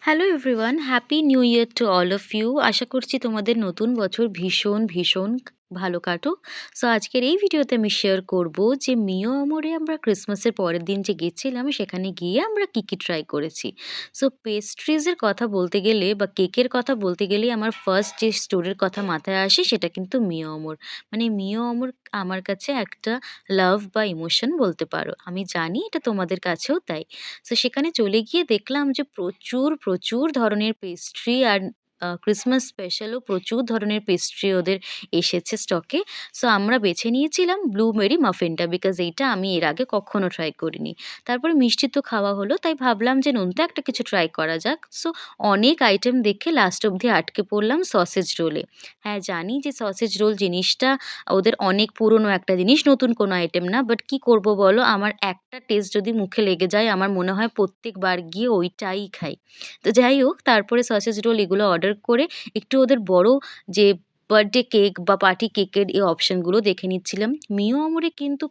Hello everyone, happy new year to all of you. আশা করছি তোমাদের নতুন বছর ভীষণ ভীষণ ভালো কাটুক। সো আজকের এই ভিডিওতে আমি শেয়ার করব যে মিও আমরে আমরা ক্রিসমাসের পরের দিন যে গেছিলাম সেখানে গিয়ে আমরা কী কী ট্রাই করেছি। সো পেস্ট্রিজের কথা বলতে গেলে বা কেকের কথা বলতে গেলেই আমার ফার্স্ট যে স্টোরের কথা মাথায় আসে সেটা কিন্তু মিও আমর। মানে মিও আমর আমার কাছে একটা লাভ বা ইমোশন বলতে পারো। আমি জানি এটা তোমাদের কাছেও তাই। সো সেখানে চলে গিয়ে দেখলাম যে প্রচুর ধরনের পেস্ট্রি আর ক্রিসমাস স্পেশালও প্রচুর ধরনের পেস্ট্রি ওদের এসেছে স্টকে। সো আমরা বেছে নিয়েছিলাম ব্লুবেরি মাফিনটা বিকজ এইটা আমি এর আগে কখনো ট্রাই করিনি। তারপরে মিষ্টি তো খাওয়া হলো, তাই ভাবলাম যে নোনতা একটা কিছু ট্রাই করা যাক। সো অনেক আইটেম দেখে লাস্ট অবধি আটকে পড়লাম সসেজ রোলে। হ্যাঁ, জানি যে সসেজ রোল জিনিসটা ওদের অনেক পুরনো একটা জিনিস, নতুন কোনো আইটেম না। বাট কি করব বলো? আমার একটা টেস্ট যদি মুখে লেগে যায় আমার মনে হয় প্রত্যেকবার গিয়ে ওইটাই খাই। তো যাই হোক, তারপরে সসেজ রোল এগুলো অর্ডার করে একটু ওদের বড় যে বার্থডে কেক বা পার্টি কেকের এই অপশনগুলো দেখে নিচ্ছিলাম। মিও আমরে কিন্তু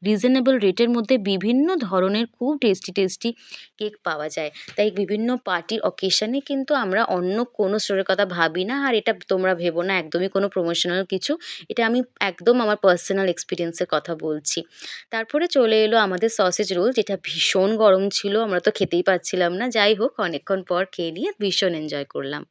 রিজনেবল রেটের মধ্যে বিভিন্ন ধরনের খুব টেস্টি কেক পাওয়া যায়। তাই বিভিন্ন পার্টির অকেশনে কিন্তু আমরা অন্য কোনো স্টোরের কথা ভাবি না। আর এটা তোমরা ভেবো না একদমই কোনো প্রমোশনাল কিছু। এটা আমি একদম আমার পার্সোনাল এক্সপেরিয়েন্সের কথা বলছি। তারপরে চলে এলো আমাদের সসেজ রোল, যেটা ভীষণ গরম ছিল। আমরা তো খেতেই পাচ্ছিলাম না। যাই হোক, অনেকক্ষণ পর খেয়ে নিয়ে ভীষণ এনজয় করলাম।